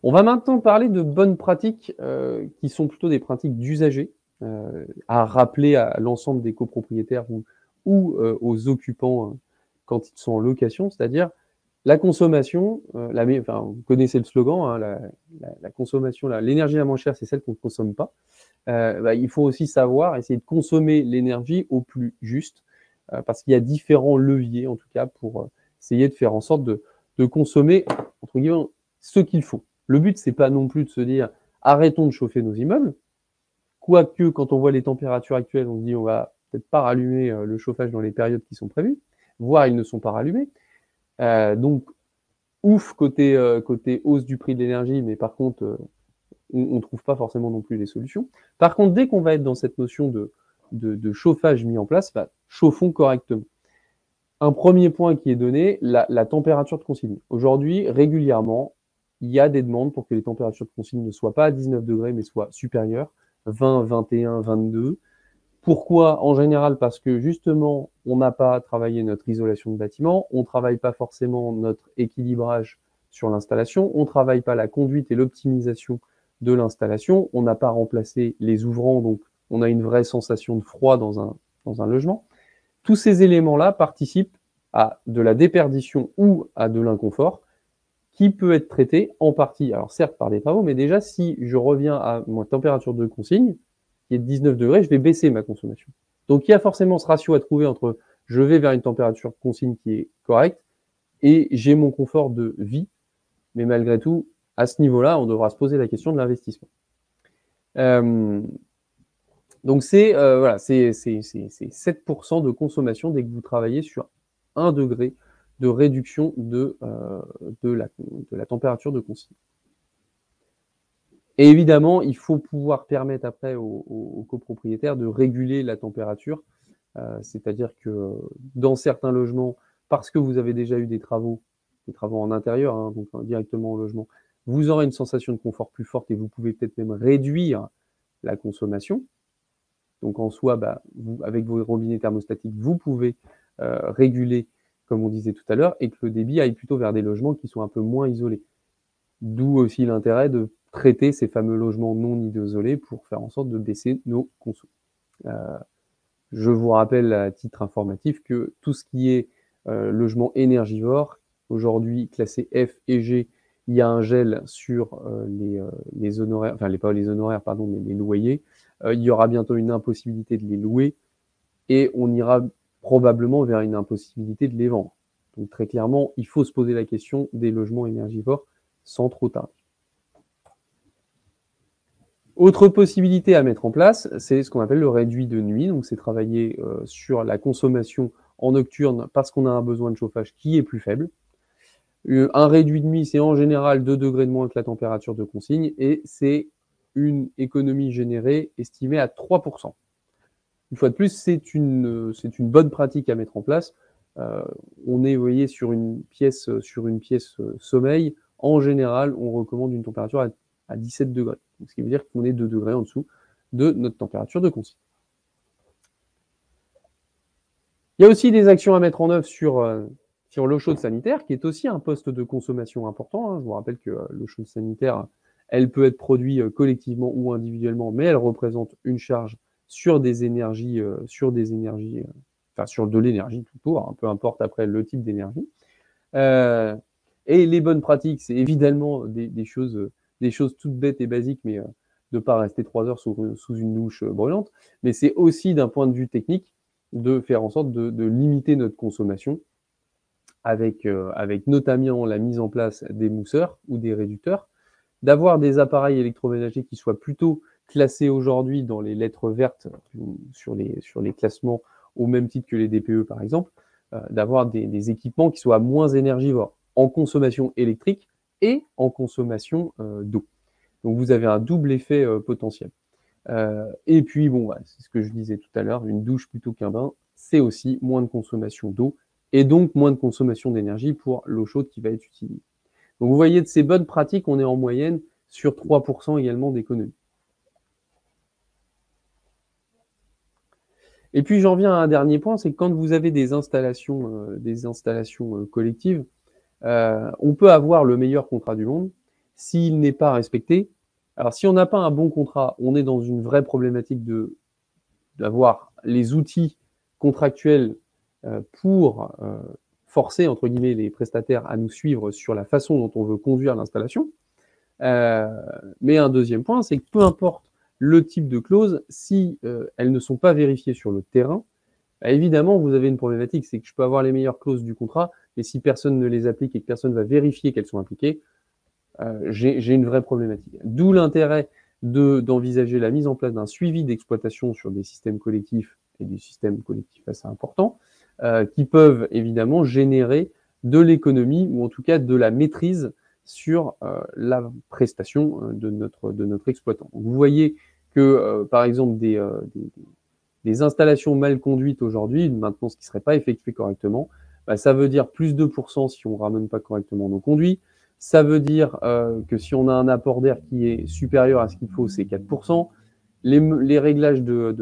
On va maintenant parler de bonnes pratiques qui sont plutôt des pratiques d'usagers à rappeler à l'ensemble des copropriétaires ou aux occupants quand ils sont en location, c'est-à-dire la consommation, enfin, vous connaissez le slogan, hein, la consommation, l'énergie la moins chère, c'est celle qu'on ne consomme pas. Il faut aussi savoir essayer de consommer l'énergie au plus juste, parce qu'il y a différents leviers, en tout cas, pour essayer de faire en sorte de consommer, entre guillemets, ce qu'il faut. Le but, c'est pas non plus de se dire arrêtons de chauffer nos immeubles, quoique quand on voit les températures actuelles, on se dit on va peut-être pas rallumer le chauffage dans les périodes qui sont prévues, voire ils ne sont pas rallumés. Donc, ouf côté hausse du prix de l'énergie, mais par contre, on ne trouve pas forcément non plus les solutions. Par contre, dès qu'on va être dans cette notion de chauffage mis en place, chauffons correctement. Un premier point qui est donné, la température de consigne. Aujourd'hui, régulièrement, il y a des demandes pour que les températures de consigne ne soient pas à 19 degrés, mais soient supérieures, 20, 21, 22. Pourquoi? En général, parce que justement, on n'a pas travaillé notre isolation de bâtiment, on ne travaille pas forcément notre équilibrage sur l'installation, on ne travaille pas la conduite et l'optimisation de l'installation, on n'a pas remplacé les ouvrants, donc on a une vraie sensation de froid dans un logement. Tous ces éléments-là participent à de la déperdition ou à de l'inconfort qui peut être traité en partie, alors certes par des travaux, mais déjà si je reviens à ma température de consigne, qui est de 19 degrés, je vais baisser ma consommation. Donc il y a forcément ce ratio à trouver entre je vais vers une température de consigne qui est correcte et j'ai mon confort de vie, mais malgré tout, à ce niveau-là, on devra se poser la question de l'investissement. Donc c'est voilà, c'est 7% de consommation dès que vous travaillez sur 1 degré de réduction de la température de consigne. Et évidemment, il faut pouvoir permettre après aux copropriétaires de réguler la température, c'est-à-dire que dans certains logements, parce que vous avez déjà eu des travaux en intérieur, hein, donc directement au logement, vous aurez une sensation de confort plus forte et vous pouvez peut-être même réduire la consommation. Donc en soi, vous, avec vos robinets thermostatiques, vous pouvez réguler, comme on disait tout à l'heure, et que le débit aille plutôt vers des logements qui sont un peu moins isolés. D'où aussi l'intérêt de traiter ces fameux logements non isolés pour faire en sorte de baisser nos consos. Je vous rappelle à titre informatif que tout ce qui est logement énergivore, aujourd'hui classé F et G, il y a un gel sur les honoraires, enfin pas les honoraires, pardon, mais les loyers. Il y aura bientôt une impossibilité de les louer et on ira probablement vers une impossibilité de les vendre. Donc très clairement, il faut se poser la question des logements énergivores sans trop tarder. Autre possibilité à mettre en place, c'est ce qu'on appelle le réduit de nuit. Donc c'est travailler sur la consommation en nocturne parce qu'on a un besoin de chauffage qui est plus faible. Un réduit de nuit, c'est en général 2 degrés de moins que la température de consigne et c'est une économie générée estimée à 3%. Une fois de plus, c'est une bonne pratique à mettre en place. On est, vous voyez, sur une pièce sommeil. En général, on recommande une température à 17 degrés. Donc, ce qui veut dire qu'on est 2 degrés en dessous de notre température de consigne. Il y a aussi des actions à mettre en œuvre sur l'eau chaude sanitaire, qui est aussi un poste de consommation important. Je vous rappelle que l'eau chaude sanitaire, elle peut être produite collectivement ou individuellement, mais elle représente une charge sur des énergies, sur de l'énergie tout court, hein, peu importe après le type d'énergie. Et les bonnes pratiques, c'est évidemment des choses toutes bêtes et basiques, mais de ne pas rester 3 heures sous une douche brûlante. Mais c'est aussi d'un point de vue technique de faire en sorte de limiter notre consommation avec notamment la mise en place des mousseurs ou des réducteurs, d'avoir des appareils électroménagers qui soient plutôt classés aujourd'hui dans les lettres vertes sur les classements au même titre que les DPE par exemple, d'avoir des équipements qui soient moins énergivores en consommation électrique et en consommation d'eau. Donc vous avez un double effet potentiel. Et puis bon, c'est ce que je disais tout à l'heure, une douche plutôt qu'un bain, c'est aussi moins de consommation d'eau et donc moins de consommation d'énergie pour l'eau chaude qui va être utilisée. Donc vous voyez, de ces bonnes pratiques, on est en moyenne sur 3% également d'économie. Et puis j'en viens à un dernier point, c'est que quand vous avez des installations collectives, on peut avoir le meilleur contrat du monde. s'il n'est pas respecté, alors si on n'a pas un bon contrat, on est dans une vraie problématique d'avoir les outils contractuels pour forcer, entre guillemets, les prestataires à nous suivre sur la façon dont on veut conduire l'installation. Mais un deuxième point, c'est que peu importe le type de clause, si elles ne sont pas vérifiées sur le terrain, bah, évidemment, vous avez une problématique, c'est que je peux avoir les meilleures clauses du contrat, mais si personne ne les applique et que personne ne va vérifier qu'elles sont appliquées, j'ai une vraie problématique. D'où l'intérêt d'envisager la mise en place d'un suivi d'exploitation sur des systèmes collectifs et des systèmes collectifs assez importants, qui peuvent évidemment générer de l'économie ou en tout cas de la maîtrise sur la prestation de notre exploitant. Vous voyez que, par exemple, des installations mal conduites aujourd'hui, une maintenance qui ne serait pas effectuée correctement, bah, ça veut dire plus 2% si on ne ramène pas correctement nos conduits. Ça veut dire que si on a un apport d'air qui est supérieur à ce qu'il faut, c'est 4%. Les réglages de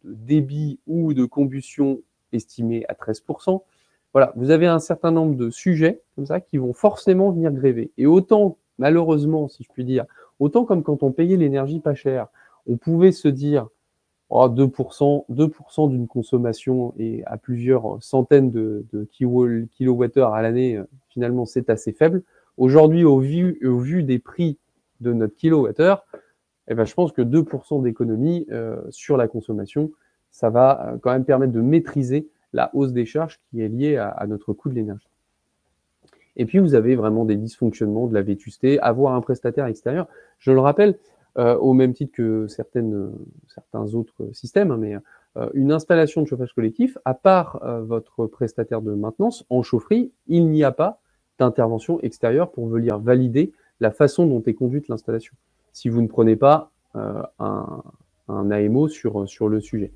débit ou de combustion estimés à 13%. Voilà, vous avez un certain nombre de sujets comme ça qui vont forcément venir gréver. Et autant, malheureusement, si je puis dire, autant comme quand on payait l'énergie pas chère, on pouvait se dire oh, 2% d'une consommation et à plusieurs centaines de kilowattheures à l'année, finalement, c'est assez faible. Aujourd'hui, au vu des prix de notre kilowattheure, eh ben, je pense que 2% d'économie sur la consommation, ça va quand même permettre de maîtriser la hausse des charges qui est liée à notre coût de l'énergie. Et puis, vous avez vraiment des dysfonctionnements, de la vétusté, avoir un prestataire extérieur. Je le rappelle, au même titre que certains autres systèmes, hein, mais une installation de chauffage collectif, à part votre prestataire de maintenance, en chaufferie, il n'y a pas d'intervention extérieure pour venir valider la façon dont est conduite l'installation, si vous ne prenez pas un AMO sur le sujet.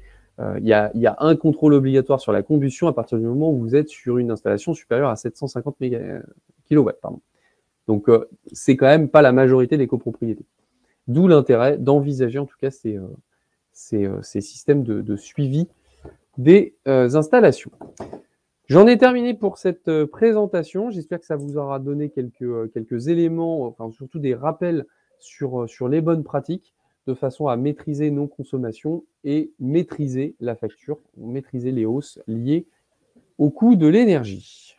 Il y a un contrôle obligatoire sur la combustion à partir du moment où vous êtes sur une installation supérieure à 750 kW. Donc, c'est quand même pas la majorité des copropriétés. D'où l'intérêt d'envisager en tout cas ces systèmes de suivi des installations. J'en ai terminé pour cette présentation. J'espère que ça vous aura donné quelques éléments, enfin surtout des rappels sur les bonnes pratiques, de façon à maîtriser nos consommations et maîtriser la facture, maîtriser les hausses liées au coût de l'énergie.